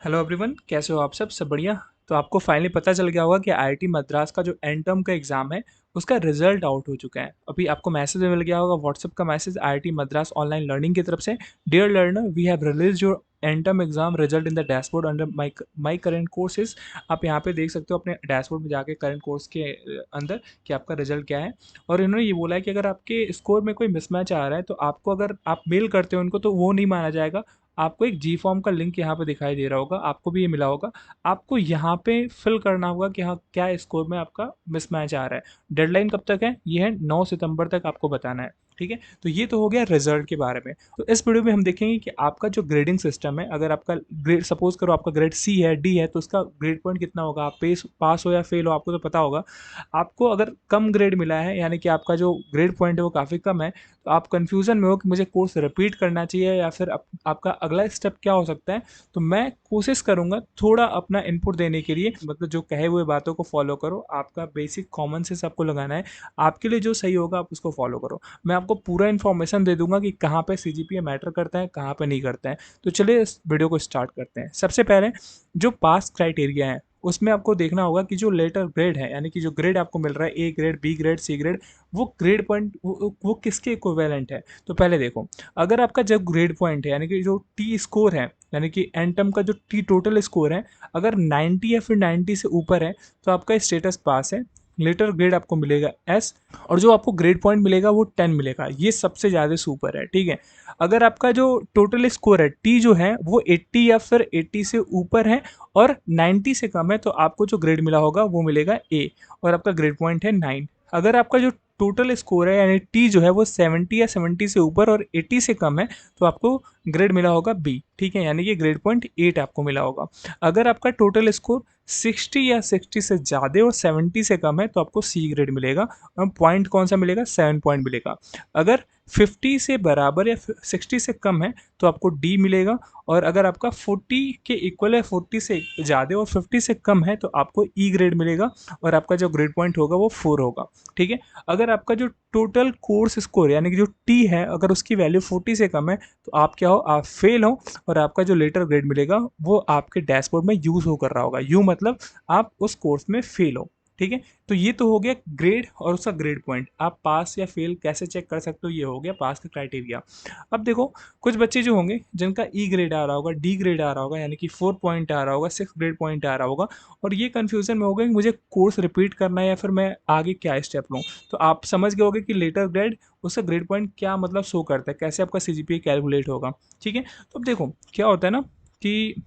Hello everyone, कैसे हो आप सब बढ़िया। तो आपको फाइनली पता चल गया होगा कि आईआईटी मद्रास का जो एंड टर्म का एग्ज़ाम है उसका रिजल्ट आउट हो चुका है। अभी आपको मैसेज मिल गया होगा, व्हाट्सएप का message IIT Madras online learning की तरफ से। Dear learner, we have release your end term exam result in the dashboard under my current courses. आप यहाँ पे देख सकते हो अपने डैशबोर्ड में जाके करंट कोर्स के अंदर कि आपका रिजल्ट क्या है। और इन्होंने ये बोला है कि अगर आपके स्कोर में कोई मिसमैच आ रहा है तो आपको, अगर आप मेल करते हो उनको, तो वो नहीं माना जाएगा। आपको एक जी फॉर्म का लिंक यहाँ पे दिखाई दे रहा होगा, आपको भी ये मिला होगा। आपको यहाँ पे फिल करना होगा कि हाँ, क्या स्कोर में आपका मिसमैच आ रहा है। डेडलाइन कब तक है? ये है 9 सितंबर तक आपको बताना है। ठीक है, तो ये तो हो गया रिजल्ट के बारे में। तो इस वीडियो में हम देखेंगे कि आपका जो ग्रेडिंग सिस्टम है, अगर आपका ग्रेड, सपोज करो आपका ग्रेड सी है, डी है, तो उसका ग्रेड पॉइंट कितना होगा। आप पास हो या फेल हो, आपको तो पता होगा। आपको अगर कम ग्रेड मिला है, यानी कि आपका जो ग्रेड पॉइंट है वो काफ़ी कम है, तो आप कंफ्यूजन में हो कि मुझे कोर्स रिपीट करना चाहिए या फिर आपका अगला स्टेप क्या हो सकता है। तो मैं कोशिश करूंगा थोड़ा अपना इनपुट देने के लिए, मतलब जो कहे हुए बातों को फॉलो करो। आपका बेसिक कॉमन सेंस आपको लगाना है। आपके लिए जो सही होगा आप उसको फॉलो करो। मैं आपको पूरा इन्फॉर्मेशन दे दूंगा कि कहाँ पे सीजीपीए मैटर करता है, कहाँ पे नहीं करता है। तो चलिए इस वीडियो को स्टार्ट करते हैं। सबसे पहले जो पास क्राइटेरिया है उसमें आपको देखना होगा कि जो लेटर ग्रेड है, यानी कि जो ग्रेड आपको मिल रहा है, A grade, B grade, C grade, वो ग्रेड पॉइंट वो किसके इक्विवेलेंट है। तो पहले देखो, अगर आपका जब ग्रेड पॉइंट है, यानी कि जो टी स्कोर है, यानी कि एन टर्म का जो टी टोटल स्कोर है, अगर 90 या फिर 90 से ऊपर है तो आपका स्टेटस पास है। लेटर ग्रेड आपको मिलेगा एस, और जो आपको ग्रेड पॉइंट मिलेगा वो 10 मिलेगा। ये सबसे ज़्यादा सुपर है। ठीक है, अगर आपका जो टोटल स्कोर है टी जो है वो 80 या फिर 80 से ऊपर है और 90 से कम है, तो आपको जो ग्रेड मिला होगा वो मिलेगा ए, और आपका ग्रेड पॉइंट है 9। अगर आपका जो टोटल स्कोर है, यानी टी जो है वो 70 या 70 से ऊपर और 80 से कम है, तो आपको ग्रेड मिला होगा बी। ठीक है, यानी कि ग्रेड पॉइंट 8 आपको मिला होगा। अगर आपका टोटल स्कोर 60 या 60 से ज़्यादा और 70 से कम है तो आपको सी ग्रेड मिलेगा। और पॉइंट कौन सा मिलेगा? 7 पॉइंट मिलेगा। अगर 50 से बराबर या 60 से कम है तो आपको डी मिलेगा। और अगर आपका 40 के इक्वल है, 40 से ज़्यादा और 50 से कम है, तो आपको ई ग्रेड मिलेगा और आपका जो ग्रेड पॉइंट होगा वो 4 होगा। ठीक है, अगर आपका जो टोटल कोर्स स्कोर यानी कि जो टी है, अगर उसकी वैल्यू 40 से कम है तो आप क्या हो? आप फेल हो। और आपका जो लेटर ग्रेड मिलेगा वो आपके डैशबोर्ड में यूज हो कर रहा होगा। यू मतलब आप उस कोर्स में फेल हो। ठीक है, तो ये तो हो गया ग्रेड और उसका ग्रेड पॉइंट। आप पास या फेल कैसे चेक कर सकते हो, ये हो गया पास का क्राइटेरिया। अब देखो, कुछ बच्चे जो होंगे जिनका ई ग्रेड आ रहा होगा, डी ग्रेड आ रहा होगा, यानी कि 4 पॉइंट आ रहा होगा, 6 ग्रेड पॉइंट आ रहा होगा, और ये कन्फ्यूजन में होगा कि मुझे कोर्स रिपीट करना है या फिर मैं आगे क्या स्टेप लूँ। तो आप समझ गए होगे कि लेटर ग्रेड, उसका ग्रेड पॉइंट क्या मतलब शो करता है, कैसे आपका सीजीपीए कैलकुलेट होगा। ठीक है, तो अब देखो क्या होता है ना कि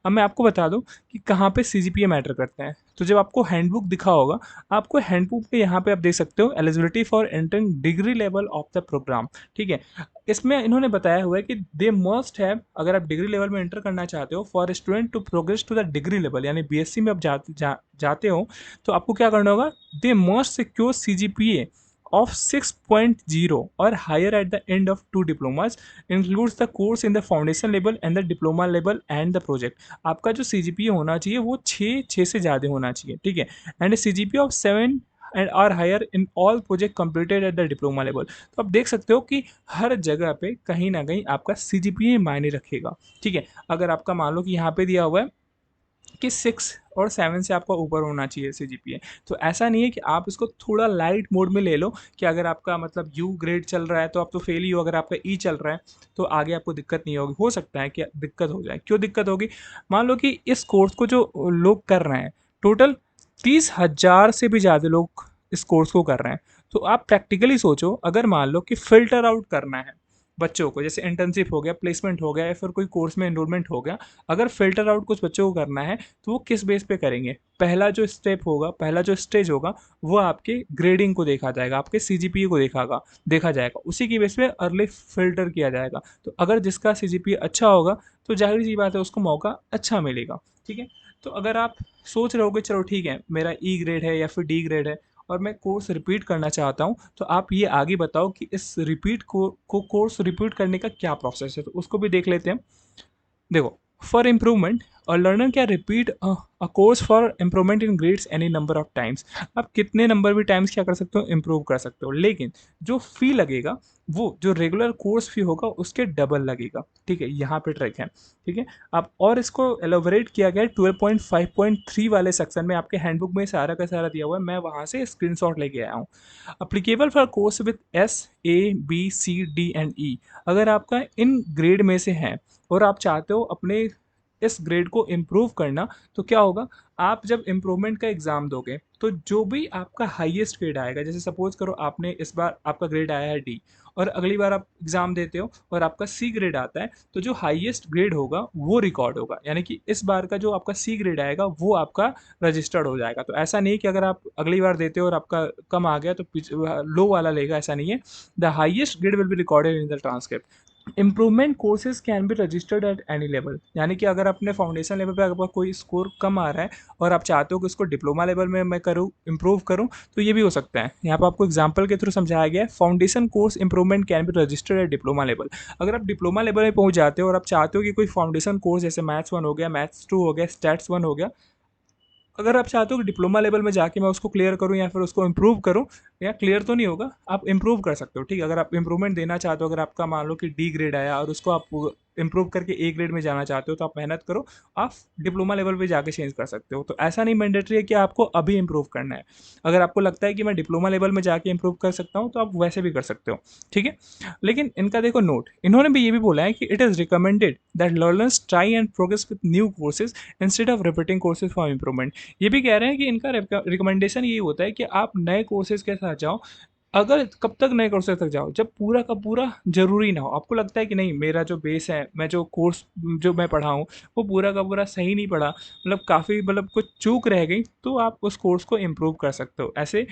अब मैं आपको बता दूं कि कहाँ पे सीजीपीए मैटर करते हैं। तो जब आपको हैंडबुक दिखा होगा, आपको हैंडबुक पे यहाँ पे आप देख सकते हो eligibility for entering degree level of the programme. ठीक है, इसमें इन्होंने बताया हुआ है कि दे मस्ट हैव, अगर आप डिग्री लेवल में एंटर करना चाहते हो, for student to progress to the degree level, यानी बीएससी में आप जाते हो, तो आपको क्या करना होगा? They must secure CGPA of 6.0 or higher at the end of two diplomas, includes the course in the foundation level and the diploma level and the project। आपका जो CGPA होना चाहिए वो 6 से ज़्यादा होना चाहिए। ठीक है, and CGPA of 7 and or higher in all project completed at the diploma level. तो आप देख सकते हो कि हर जगह पे कहीं ना कहीं आपका CGPA मायने रखेगा। ठीक है, अगर आपका मान लो कि यहाँ पे दिया हुआ है कि 6 और 7 से आपका ऊपर होना चाहिए सीजीपीए, तो ऐसा नहीं है कि आप इसको थोड़ा लाइट मोड में ले लो कि अगर आपका मतलब यू ग्रेड चल रहा है तो आप तो फेल ही हो, अगर आपका ई चल रहा है तो आगे आपको दिक्कत नहीं होगी। हो सकता है कि दिक्कत हो जाए। क्यों दिक्कत होगी? मान लो कि इस कोर्स को जो लोग कर रहे हैं, टोटल 30,000 से भी ज़्यादा लोग इस कोर्स को कर रहे हैं। तो आप प्रैक्टिकली सोचो, अगर मान लो कि फ़िल्टर आउट करना है बच्चों को, जैसे इंटर्नशिप हो गया, प्लेसमेंट हो गया, या फिर कोई कोर्स में एनरोलमेंट हो गया, अगर फिल्टर आउट कुछ बच्चों को करना है तो वो किस बेस पे करेंगे? पहला जो स्टेप होगा, पहला जो स्टेज होगा, वो आपके ग्रेडिंग को देखा जाएगा, आपके सीजीपीए को देखा जाएगा, उसी की बेस पे अर्ली फिल्टर किया जाएगा। तो अगर जिसका सीजीपीए अच्छा होगा तो जाहिर सी बात है उसको मौका अच्छा मिलेगा। ठीक है, तो अगर आप सोच रहे हो कि चलो ठीक है, मेरा ई ग्रेड है या फिर डी ग्रेड है और मैं कोर्स रिपीट करना चाहता हूँ, तो आप ये आगे बताओ कि इस रिपीट को कोर्स रिपीट करने का क्या प्रोसेस है, तो उसको भी देख लेते हैं। देखो, फॉर इम्प्रूवमेंट लर्नर क्या repeat a course for improvement in grades any number of times. आप कितने नंबर भी टाइम्स क्या कर सकते हो, इम्प्रूव कर सकते हो, लेकिन जो फ़ी लगेगा वो जो रेगुलर कोर्स फ़ी होगा उसके डबल लगेगा। ठीक है, यहाँ पे ट्रिक है। ठीक है, आप और इसको एलोबरेट किया गया है 12.5.3 वाले सेक्शन में, आपके हैंडबुक में सारा का सारा दिया हुआ है, मैं वहाँ से स्क्रीनशॉट लेके आया हूँ। Applicable for course with S, A, B, C, D and E. अगर आपका इन ग्रेड में से है और आप चाहते हो अपने इस ग्रेड को इम्प्रूव करना, तो क्या होगा, आप जब इम्प्रूवमेंट का एग्ज़ाम दोगे तो जो भी आपका हाईएस्ट ग्रेड आएगा, जैसे सपोज करो आपने इस बार आपका ग्रेड आया है डी और अगली बार आप एग्ज़ाम देते हो और आपका सी ग्रेड आता है, तो जो हाईएस्ट ग्रेड होगा वो रिकॉर्ड होगा, यानी कि इस बार का जो आपका सी ग्रेड आएगा वो आपका रजिस्टर्ड हो जाएगा। तो ऐसा नहीं कि अगर आप अगली बार देते हो और आपका कम आ गया तो लो वाला लेगा, ऐसा नहीं है। The highest grade will be recorded in the transcript. Improvement courses can be registered at any level, यानी कि अगर अपने फाउंडेशन लेवल पे आपका कोई स्कोर कम आ रहा है और आप चाहते हो कि उसको डिप्लोमा लेवल में मैं करूँ, इम्प्रूव करूँ, तो ये भी हो सकता है। यहाँ पर आपको एग्जांपल के थ्रू समझाया गया है, foundation course improvement can be registered eight diploma level. अगर आप डिप्लोमा लेवल में पहुँच जाते हो और आप चाहते हो कि कोई फाउंडेशन कोर्स जैसे मैथ्स 1 हो गया, मैथ्स 2 हो गया, स्टैट्स 1 हो गया, अगर आप चाहते हो कि डिप्लोमा लेवल में जाके मैं उसको क्लियर करूँ या फिर उसको इम्प्रूव करूँ, या क्लियर तो नहीं होगा, आप इम्प्रूव कर सकते हो। ठीक है, अगर आप इम्प्रूवमेंट देना चाहते हो, अगर आपका मान लो कि डी ग्रेड आया और उसको आप इम्प्रूव करके ए ग्रेड में जाना चाहते हो, तो आप मेहनत करो, आप डिप्लोमा लेवल पे जाके चेंज कर सकते हो। तो ऐसा नहीं मैंडेटरी है कि आपको अभी इम्प्रूव करना है। अगर आपको लगता है कि मैं डिप्लोमा लेवल में जाके इम्प्रूव कर सकता हूँ, तो आप वैसे भी कर सकते हो। ठीक है, लेकिन इनका देखो नोट, इन्होंने भी ये भी बोला है कि it is recommended that learners try and progress with new courses instead of repeating courses for improvement. ये भी कह रहे हैं कि इनका रिकमेंडेशन यही होता है कि आप नए कोर्सेज के साथ जाओ। अगर कब तक नए कोर्सेज तक जाओ, जब पूरा का पूरा ज़रूरी ना हो, आपको लगता है कि नहीं मेरा जो बेस है, मैं जो कोर्स जो मैं पढ़ा हूँ वो पूरा का पूरा सही नहीं पढ़ा, मतलब काफ़ी मतलब कुछ चूक रह गई, तो आप उस कोर्स को इम्प्रूव कर सकते हो। ऐसे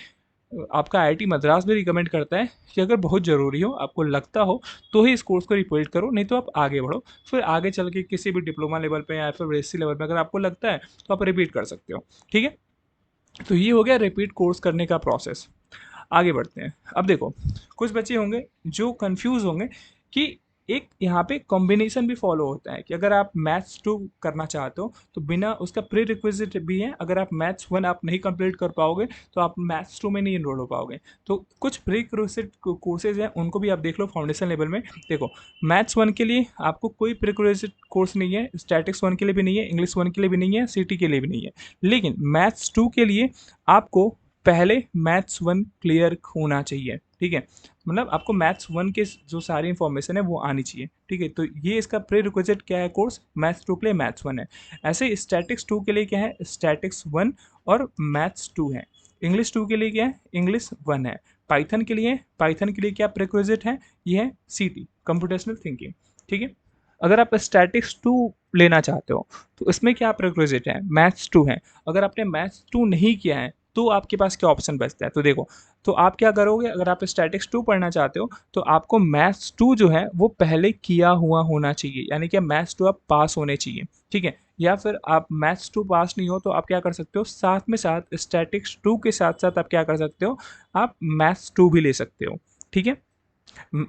आपका आईआईटी मद्रास भी रिकमेंड करता है कि अगर बहुत ज़रूरी हो, आपको लगता हो, तो ही इस कोर्स को रिपीट करो, नहीं तो आप आगे बढ़ो। फिर आगे चल के किसी भी डिप्लोमा लेवल पे या फिर बीएससी लेवल पे अगर आपको लगता है, तो आप रिपीट कर सकते हो। ठीक है, तो ये हो गया रिपीट कोर्स करने का प्रोसेस। आगे बढ़ते हैं। अब देखो, कुछ बच्चे होंगे जो कंफ्यूज होंगे कि एक यहाँ पे कॉम्बिनेशन भी फॉलो होता है कि अगर आप मैथ्स 2 करना चाहते हो तो बिना उसका प्री रिक्विजिट भी है, अगर आप मैथ्स 1 आप नहीं कंप्लीट कर पाओगे तो आप मैथ्स 2 में नहीं इनरोल हो पाओगे। तो कुछ प्री रिक्विजिट कोर्सेज हैं, उनको भी आप देख लो फाउंडेशन लेवल में। देखो, मैथ्स 1 के लिए आपको कोई प्री रिक्विजिट कोर्स नहीं है, स्टैटिक्स 1 के लिए भी नहीं है, इंग्लिश 1 के लिए भी नहीं है, सीटी के लिए भी नहीं है। लेकिन मैथ्स 2 के लिए आपको पहले मैथ्स 1 क्लियर होना चाहिए। ठीक है, मतलब आपको मैथ्स 1 के जो सारी इन्फॉर्मेशन है वो आनी चाहिए। ठीक है, तो ये इसका प्री रिक्विजिट क्या है कोर्स, मैथ्स 2 के लिए मैथ्स 1 है। ऐसे स्टैटिक्स 2 के लिए क्या है, स्टैटिक्स 1 और मैथ्स 2 है। इंग्लिश 2 के लिए क्या है, इंग्लिश 1 है। पाइथन के लिए क्या प्रीरिक्विजिट है, ये है सीटी, कंप्यूटेशनल थिंकिंग। ठीक है, अगर आप स्टैटिक्स 2 लेना चाहते हो तो इसमें क्या प्रीरिक्विजिट है, मैथ्स 2 है। अगर आपने मैथ्स 2 नहीं किया है तो आपके पास क्या ऑप्शन बचता है, तो देखो, तो आप क्या करोगे, अगर आप स्टैटिक्स 2 पढ़ना चाहते हो तो आपको मैथ्स 2 जो है वो पहले किया हुआ होना चाहिए, यानी कि मैथ्स 2 आप पास होने चाहिए। ठीक है, या फिर आप मैथ्स 2 पास नहीं हो तो आप क्या कर सकते हो, साथ में साथ स्टैटिक्स 2 के साथ साथ आप क्या कर सकते हो, आप मैथ्स 2 भी ले सकते हो। ठीक है,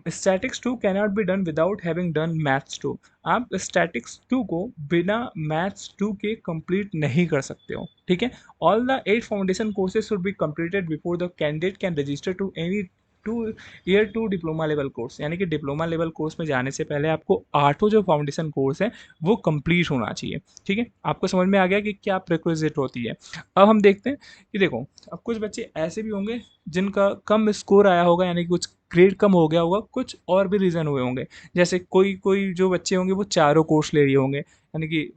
statics 2 cannot be done without having done maths 2। आप स्टैटिक्स 2 को बिना मैथ्स 2 के कंप्लीट नहीं कर सकते हो। ठीक है, all the 8 foundation courses should be completed before the candidate can register to any 2 diploma level course, यानी कि डिप्लोमा लेवल कोर्स में जाने से पहले आपको आठों जो फाउंडेशन कोर्स है वो कंप्लीट होना चाहिए। ठीक है, आपको समझ में आ गया कि क्या प्रिक्विजिट होती है। अब हम देखते हैं कि देखो, अब कुछ बच्चे ऐसे भी होंगे जिनका कम स्कोर आया होगा, यानी कि कुछ ग्रेड कम हो गया होगा, कुछ और भी रीज़न हुए होंगे। जैसे कोई कोई जो बच्चे होंगे वो चारों कोर्स ले लिए होंगे, यानी कि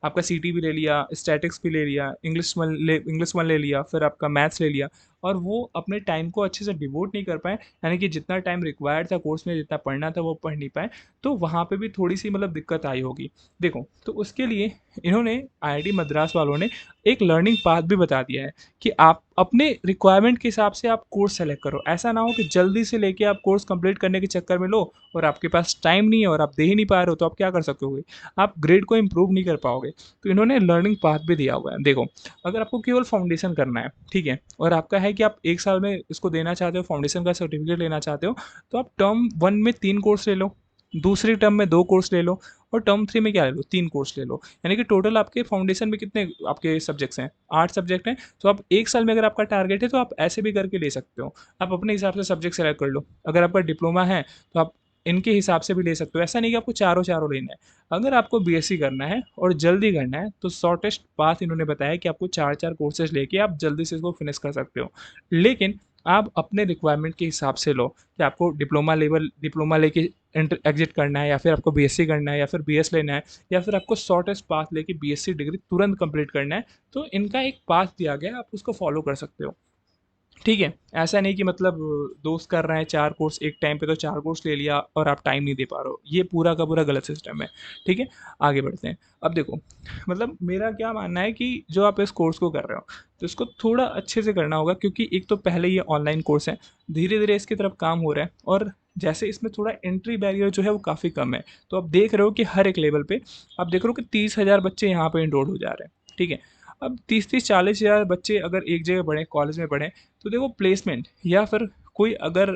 आपका सीटी भी ले लिया, स्टैटिक्स भी ले लिया, इंग्लिश वन ले लिया, फिर आपका मैथ्स ले लिया, और वो अपने टाइम को अच्छे से डिवोट नहीं कर पाए, यानी कि जितना टाइम रिक्वायर्ड था कोर्स में, जितना पढ़ना था वो पढ़ नहीं पाए, तो वहाँ पे भी थोड़ी सी मतलब दिक्कत आई होगी। देखो, तो उसके लिए इन्होंने आईआईटी मद्रास वालों ने एक लर्निंग पाथ भी बता दिया है कि आप अपने रिक्वायरमेंट के हिसाब से आप कोर्स सेलेक्ट करो। ऐसा ना हो कि जल्दी से लेके आप कोर्स कंप्लीट करने के चक्कर में लो और आपके पास टाइम नहीं है और आप दे ही नहीं पा रहे हो, तो आप क्या कर सकोगे, आप ग्रेड को इम्प्रूव नहीं कर पाओगे। तो इन्होंने लर्निंग पाथ भी दिया हुआ है। देखो, अगर आपको केवल फाउंडेशन करना है, ठीक है, और आपका है कि आप एक साल में इसको देना चाहते हो, फाउंडेशन का सर्टिफिकेट लेना चाहते हो, तो आप टर्म 1 में 3 कोर्स ले लो, दूसरी टर्म में 2 कोर्स ले लो, और टर्म 3 में क्या ले लो, 3 कोर्स ले लो। यानी कि टोटल आपके फाउंडेशन में कितने आपके सब्जेक्ट्स हैं, 8 सब्जेक्ट हैं। तो आप 1 साल में अगर आपका टारगेट है तो आप ऐसे भी करके ले सकते हो। आप अपने हिसाब से सब्जेक्ट सेलेक्ट कर लो। अगर आपका डिप्लोमा है तो आप इनके हिसाब से भी ले सकते हो। ऐसा नहीं कि आपको चारों लेना है। अगर आपको बीएससी करना है और जल्दी करना है तो शॉर्टेस्ट पाथ इन्होंने बताया कि आपको 4-4 कोर्सेज़ लेके आप जल्दी से इसको फिनिश कर सकते हो। लेकिन आप अपने रिक्वायरमेंट के हिसाब से लो कि आपको डिप्लोमा लेके एंटर एग्जिट करना है, या फिर आपको बीएससी करना है, या फिर बीएस लेना है, या फिर आपको शॉर्टेस्ट पाथ लेके बीएससी डिग्री तुरंत कंप्लीट करना है। तो इनका एक पाथ दिया गया है, आप उसको फॉलो कर सकते हो। ठीक है? ऐसा नहीं कि मतलब दोस्त कर रहे हैं 4 कोर्स एक टाइम पे तो 4 कोर्स ले लिया और आप टाइम नहीं दे पा रहे हो। ये पूरा का पूरा गलत सिस्टम है। ठीक है? आगे बढ़ते हैं। अब देखो, मतलब मेरा क्या मानना है कि जो आप इस कोर्स को कर रहे हो, तो इसको थोड़ा अच्छे से करना होगा, क्योंकि एक तो पहले ये ऑनलाइन कोर्स है, धीरे-धीरे इसकी तरफ काम हो रहा है, और जैसे इसमें थोड़ा एंट्री बैरियर जो है वो काफ़ी कम है। तो आप देख रहे हो कि हर एक लेवल पे आप देख रहे हो कि 30,000 बच्चे यहाँ पे एनरोल हो जा रहे हैं। ठीक है? अब 30-30 40,000 बच्चे अगर एक जगह पढ़ें, कॉलेज में पढ़ें, तो देखो प्लेसमेंट या फिर कोई अगर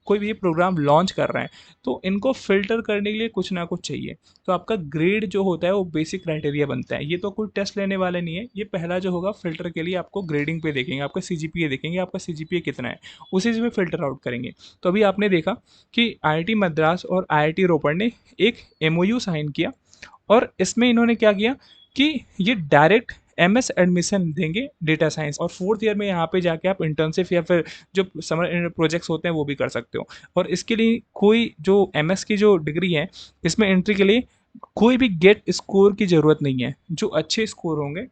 कोई भी प्रोग्राम लॉन्च कर रहे हैं तो इनको फिल्टर करने के लिए कुछ ना कुछ चाहिए। तो आपका ग्रेड जो होता है वो बेसिक क्राइटेरिया बनता है। ये तो कोई टेस्ट लेने वाले नहीं है, ये पहला जो होगा फिल्टर के लिए आपको ग्रेडिंग पे देखेंगे, आपका सीजीपीए देखेंगे, आपका सीजीपीए कितना है, उसी से फिल्टर आउट करेंगे। तो अभी आपने देखा कि आईआईटी मद्रास और आईआईटी रोपड़ ने एक एमओयू साइन किया, और इसमें इन्होंने क्या किया कि ये डायरेक्ट एमएस एडमिशन देंगे डेटा साइंस, और फोर्थ ईयर में यहाँ पे जाके आप इंटर्नशिप या फिर जो समर प्रोजेक्ट्स होते हैं वो भी कर सकते हो। और इसके लिए कोई जो एमएस की जो डिग्री है, इसमें एंट्री के लिए कोई भी गेट स्कोर की ज़रूरत नहीं है। जो अच्छे स्कोर होंगे,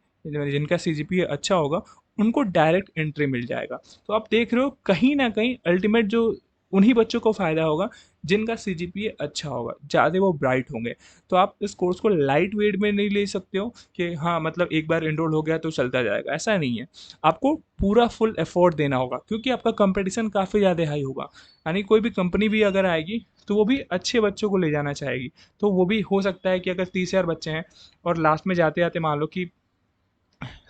जिनका सीजीपीए अच्छा होगा, उनको डायरेक्ट एंट्री मिल जाएगा। तो आप देख रहे हो कहीं ना कहीं अल्टीमेट जो उन्हीं बच्चों को फ़ायदा होगा जिनका सीजीपीए अच्छा होगा, ज़्यादा वो ब्राइट होंगे। तो आप इस कोर्स को लाइट वेट में नहीं ले सकते हो कि हाँ मतलब एक बार एनरोल हो गया तो चलता जाएगा, ऐसा नहीं है। आपको पूरा फुल एफर्ट देना होगा, क्योंकि आपका कंपटीशन काफ़ी ज़्यादा हाई होगा। यानी कोई भी कंपनी भी अगर आएगी तो वो भी अच्छे बच्चों को ले जाना चाहेगी। तो वो भी हो सकता है कि अगर 30,000 बच्चे हैं और लास्ट में जाते जाते मान लो कि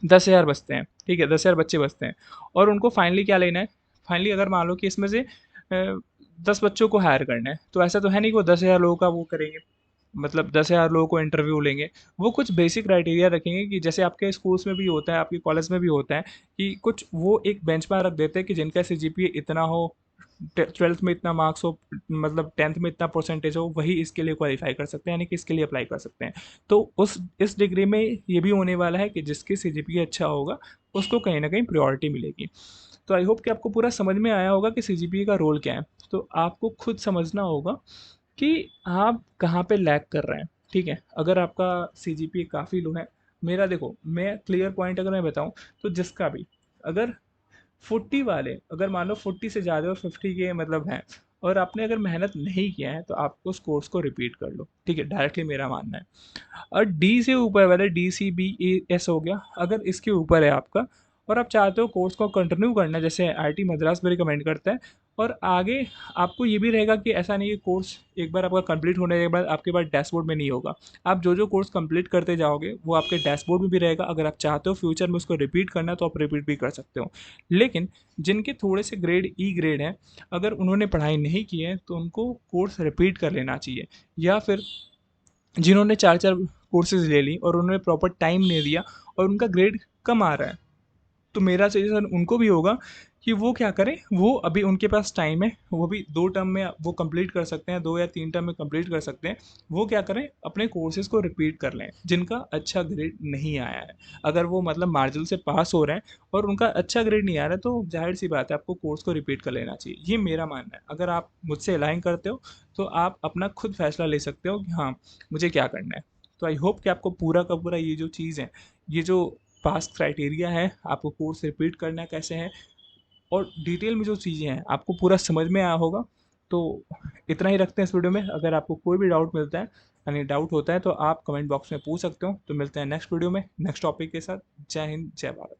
10,000 बचते हैं, ठीक है, 10,000 बच्चे बचते हैं, और उनको फाइनली क्या लेना है, फाइनली अगर मान लो कि इसमें से 10 बच्चों को हायर करना है, तो ऐसा तो है नहीं कि वो 10,000 लोगों का वो करेंगे, मतलब 10,000 लोगों को इंटरव्यू लेंगे। वो कुछ बेसिक क्राइटेरिया रखेंगे कि जैसे आपके स्कूल्स में भी होता है, आपके कॉलेज में भी होता है कि कुछ वो एक बेंचमार्क रख देते हैं कि जिनका सीजीपीए इतना हो, 12th में इतना मार्क्स हो, मतलब 10th में इतना परसेंटेज हो, वही इसके लिए क्वालिफाई कर सकते हैं, यानी कि इसके लिए अप्लाई कर सकते हैं। तो उस इस डिग्री में ये भी होने वाला है कि जिसकी सीजीपीए अच्छा होगा उसको कहीं ना कहीं प्रायोरिटी मिलेगी। तो आई होप कि आपको पूरा समझ में आया होगा कि सीजीपीए का रोल क्या है। तो आपको खुद समझना होगा कि आप कहाँ पे लैग कर रहे हैं। ठीक है? अगर आपका सीजीपीए काफ़ी लो है, मेरा देखो, मैं क्लियर पॉइंट अगर मैं बताऊँ, तो जिसका भी अगर 40 वाले, अगर मान लो 40 से ज़्यादा और 50 के मतलब हैं, और आपने अगर मेहनत नहीं किया है तो आपको उस कोर्स को रिपीट कर लो। ठीक है? डायरेक्टली मेरा मानना है। और डी से ऊपर वाले D C B A S हो गया, अगर इसके ऊपर है आपका और आप चाहते हो कोर्स को कंटिन्यू करना, जैसे आईआईटी मद्रास में रिकमेंड करता है, और आगे आपको ये भी रहेगा कि ऐसा नहीं है कोर्स एक बार आपका कंप्लीट होने के बाद आपके पास डैशबोर्ड में नहीं होगा। आप जो जो कोर्स कंप्लीट करते जाओगे वो आपके डैशबोर्ड में भी रहेगा। अगर आप चाहते हो फ्यूचर में उसको रिपीट करना तो आप रिपीट भी कर सकते हो। लेकिन जिनके थोड़े से ग्रेड ई ग्रेड हैं, अगर उन्होंने पढ़ाई नहीं की है तो उनको कोर्स रिपीट कर लेना चाहिए। या फिर जिन्होंने 4-4 कोर्सेज़ ले ली और उन्होंने प्रॉपर टाइम नहीं दिया और उनका ग्रेड कम आ रहा है, तो मेरा सजेशन उनको भी होगा कि वो क्या करें, वो अभी उनके पास टाइम है, वो भी 2 टर्म में वो कंप्लीट कर सकते हैं, 2 या 3 टर्म में कंप्लीट कर सकते हैं। वो क्या करें, अपने कोर्सेज़ को रिपीट कर लें, जिनका अच्छा ग्रेड नहीं आया है। अगर वो मतलब मार्जिन से पास हो रहे हैं और उनका अच्छा ग्रेड नहीं आ रहा है, तो ज़ाहिर-सी बात है आपको कोर्स को रिपीट कर लेना चाहिए। ये मेरा मानना है। अगर आप मुझसे अलाइन करते हो, तो आप अपना खुद फैसला ले सकते हो कि हाँ, मुझे क्या करना है। तो आई होप कि आपको पूरा का पूरा ये जो चीज़ है, ये जो पास क्राइटेरिया है, आपको कोर्स रिपीट करना कैसे है, और डिटेल में जो चीज़ें हैं आपको पूरा समझ में आया होगा। तो इतना ही रखते हैं इस वीडियो में। अगर आपको कोई भी डाउट मिलता है, यानी डाउट होता है, तो आप कमेंट बॉक्स में पूछ सकते हो। तो मिलते हैं नेक्स्ट वीडियो में नेक्स्ट टॉपिक के साथ। जय हिंद, जय भारत।